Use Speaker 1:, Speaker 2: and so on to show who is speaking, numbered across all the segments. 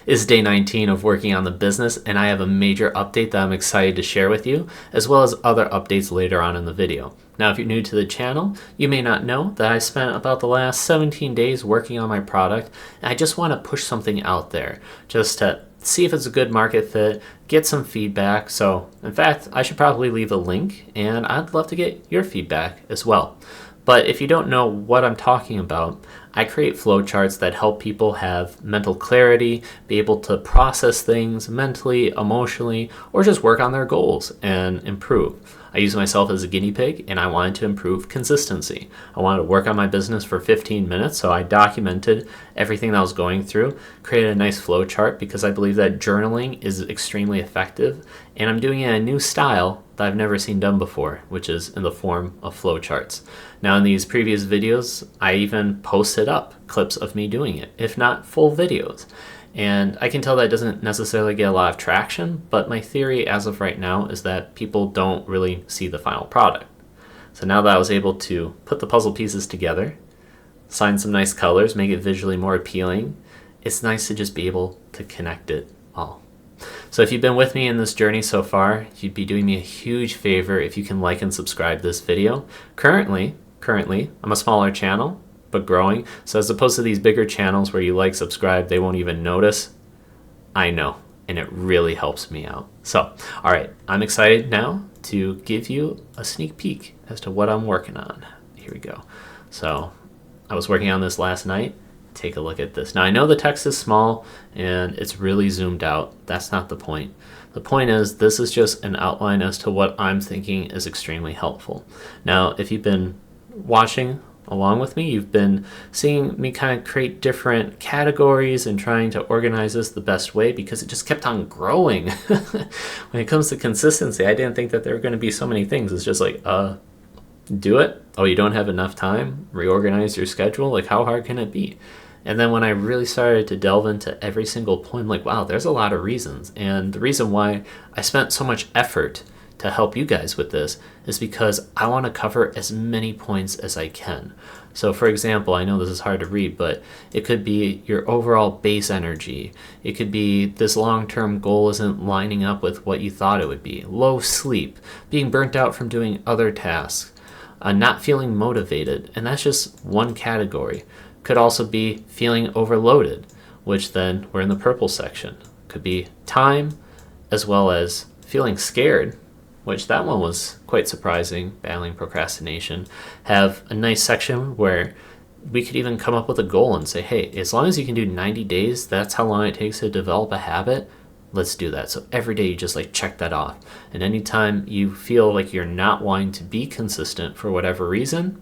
Speaker 1: It's day 19 of working on the business, and I have a major update that I'm excited to share with you, as well as other updates later on in the video. Now, if you're new to the channel, you may not know that I spent about the last 17 days working on my product, and I just want to push something out there, just to see if it's a good market fit, get some feedback. So, in fact, I should probably leave a link, and I'd love to get your feedback as well. But if you don't know what I'm talking about, I create flowcharts that help people have mental clarity, be able to process things mentally, emotionally, or just work on their goals and improve. I use myself as a guinea pig, and I wanted to improve consistency. I wanted to work on my business for 15 minutes, so I documented everything that I was going through, created a nice flowchart because I believe that journaling is extremely effective, and I'm doing it in a new style that I've never seen done before, which is in the form of flowcharts. Now, in these previous videos, I even posted up clips of me doing it, if not full videos. And I can tell that doesn't necessarily get a lot of traction, but my theory as of right now is that people don't really see the final product. So now that I was able to put the puzzle pieces together, assign some nice colors, make it visually more appealing, it's nice to just be able to connect it all. So if you've been with me in this journey so far, you'd be doing me a huge favor if you can like and subscribe this video. Currently, I'm a smaller channel, but growing. So as opposed to these bigger channels where you like, subscribe, they won't even notice. I know, and it really helps me out. So, all right, I'm excited now to give you a sneak peek as to what I'm working on. Here we go. So I was working on this last night. Take a look at this. Now, I know the text is small and it's really zoomed out. That's not the point. The point is this is just an outline as to what I'm thinking is extremely helpful. Now, if you've been watching along with me, you've been seeing me kind of create different categories and trying to organize this the best way because it just kept on growing. When it comes to consistency, I didn't think that there were going to be so many things. It's just like, do it. Oh, you don't have enough time? Reorganize your schedule? Like, how hard can it be? And then when I really started to delve into every single point, I'm like, wow, there's a lot of reasons. And the reason why I spent so much effort to help you guys with this is because I want to cover as many points as I can. So for example, I know this is hard to read, but it could be your overall base energy. It could be this long-term goal isn't lining up with what you thought it would be. Low sleep, being burnt out from doing other tasks, not feeling motivated. And that's just one category. Could also be feeling overloaded, which then we're in the purple section. Could be time, as well as feeling scared, which that one was quite surprising, battling procrastination. Have a nice section where we could even come up with a goal and say, hey, as long as you can do 90 days, that's how long it takes to develop a habit, let's do that. So every day you just like check that off. And anytime you feel like you're not wanting to be consistent for whatever reason,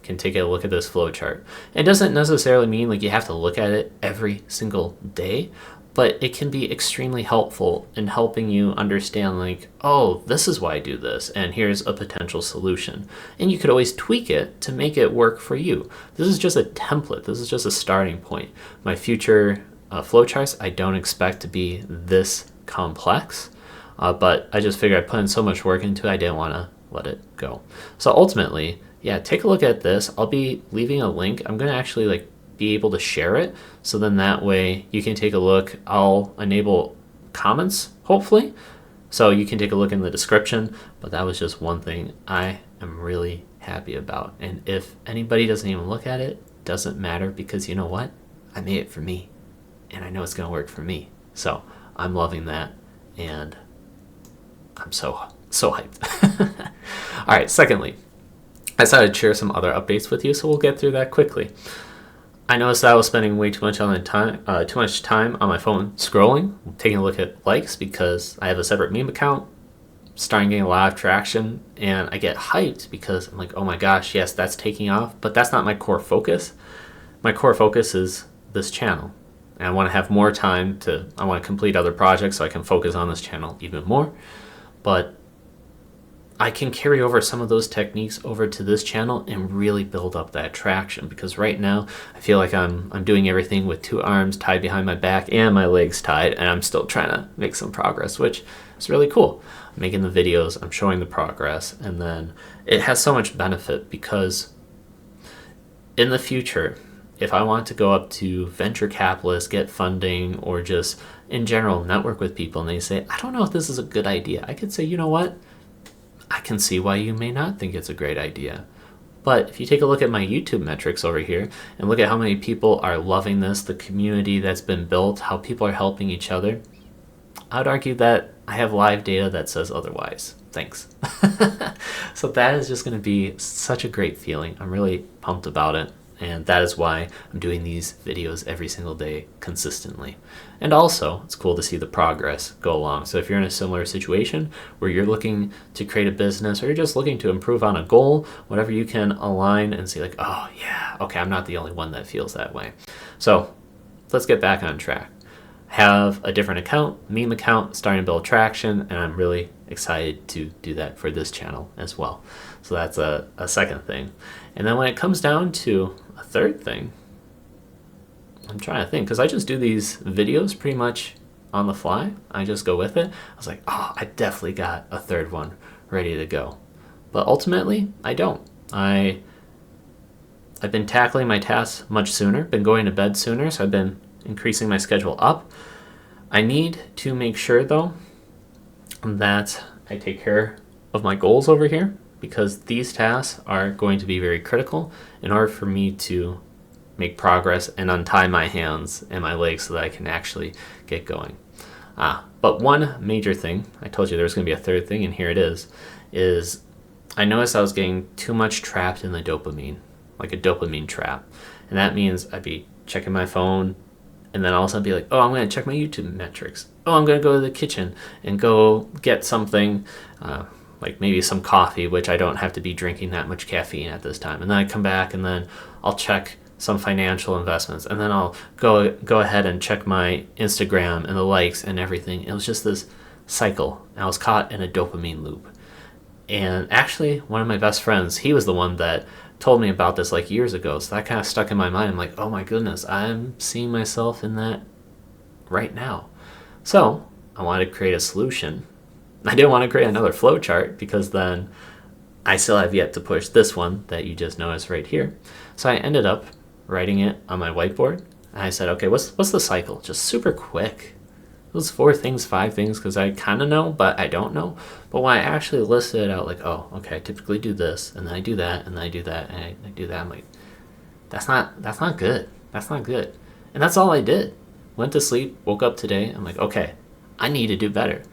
Speaker 1: can take a look at this flowchart. It doesn't necessarily mean like you have to look at it every single day, but it can be extremely helpful in helping you understand like, oh, this is why I do this, and here's a potential solution. And you could always tweak it to make it work for you. This is just a template. This is just a starting point. My future flowcharts, I don't expect to be this complex, but I just figured I put in so much work into it, I didn't want to let it go. So ultimately, yeah, take a look at this. I'll be leaving a link. I'm going to actually like be able to share it. So then that way you can take a look. I'll enable comments, hopefully. So you can take a look in the description. But that was just one thing I am really happy about. And if anybody doesn't even look at it, doesn't matter, because you know what? I made it for me. And I know it's going to work for me. So I'm loving that. And I'm so hyped. All right, secondly, I decided to share some other updates with you, so we'll get through that quickly. I noticed that I was spending way too much time on my phone scrolling, taking a look at likes because I have a separate meme account, starting getting a lot of traction, and I get hyped because I'm like, oh my gosh, yes, that's taking off, but that's not my core focus. My core focus is this channel, and I want to have more time I want to complete other projects so I can focus on this channel even more, but I can carry over some of those techniques over to this channel and really build up that traction, because right now I feel like I'm doing everything with 2 arms tied behind my back and my legs tied, and I'm still trying to make some progress, which is really cool. I'm making the videos, I'm showing the progress, and then it has so much benefit because in the future, if I want to go up to venture capitalists, get funding, or just in general network with people and they say, I don't know if this is a good idea, I could say, you know what? I can see why you may not think it's a great idea. But if you take a look at my YouTube metrics over here and look at how many people are loving this, the community that's been built, how people are helping each other, I would argue that I have live data that says otherwise. Thanks. So that is just going to be such a great feeling. I'm really pumped about it. And that is why I'm doing these videos every single day consistently. And also, it's cool to see the progress go along. So if you're in a similar situation where you're looking to create a business or you're just looking to improve on a goal, whatever you can align and see like, oh yeah, okay, I'm not the only one that feels that way. So let's get back on track. Have a different account, meme account, starting to build traction, and I'm really excited to do that for this channel as well. So that's a second thing. And then when it comes down to a third thing, I'm trying to think, because I just do these videos pretty much on the fly. I just go with it. I was like, oh, I definitely got a third one ready to go. But ultimately, I don't. I've been tackling my tasks much sooner, been going to bed sooner, so I've been increasing my schedule up. I need to make sure, though, that I take care of my goals over here, because these tasks are going to be very critical in order for me to make progress and untie my hands and my legs so that I can actually get going. But one major thing, I told you there was going to be a third thing, and here it is I noticed I was getting too much trapped in the dopamine, like a dopamine trap. And that means I'd be checking my phone, and then all of a sudden be like, oh, I'm going to check my YouTube metrics. Oh, I'm going to go to the kitchen and go get something, like maybe some coffee, which I don't have to be drinking that much caffeine at this time. And then I come back and then I'll check some financial investments. And then I'll go ahead and check my Instagram and the likes and everything. It was just this cycle. I was caught in a dopamine loop. And actually, one of my best friends, he was the one that told me about this like years ago. So that kind of stuck in my mind. I'm like, oh my goodness, I'm seeing myself in that right now. So I wanted to create a solution. I didn't want to create another flow chart because then I still have yet to push this one that you just noticed right here. So I ended up writing it on my whiteboard. And I said, okay, what's the cycle? Just super quick. Those 4 things, 5 things, because I kind of know, but I don't know. But when I actually listed it out, like, oh, okay, I typically do this, and then I do that, and then I do that, and I do that, I'm like, that's not good. That's not good. And that's all I did. Went to sleep, woke up today, I'm like, okay, I need to do better.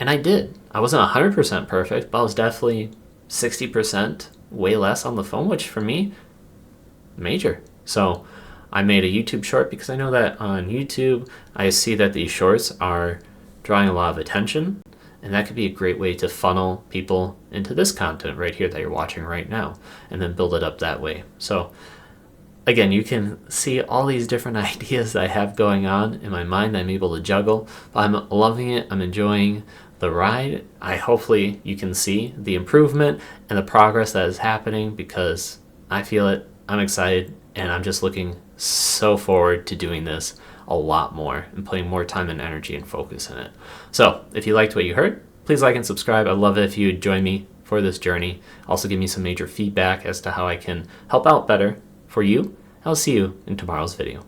Speaker 1: And I did. I wasn't 100% perfect, but I was definitely 60%, way less on the phone, which for me, major. So I made a YouTube short because I know that on YouTube, I see that these shorts are drawing a lot of attention, and that could be a great way to funnel people into this content right here that you're watching right now, and then build it up that way. So again, you can see all these different ideas that I have going on in my mind that I'm able to juggle. I'm loving it. I'm enjoying the ride. Hopefully you can see the improvement and the progress that is happening because I feel it. I'm excited, and I'm just looking so forward to doing this a lot more and putting more time and energy and focus in it. So if you liked what you heard, please like and subscribe. I'd love it if you would join me for this journey. Also give me some major feedback as to how I can help out better for you. I'll see you in tomorrow's video.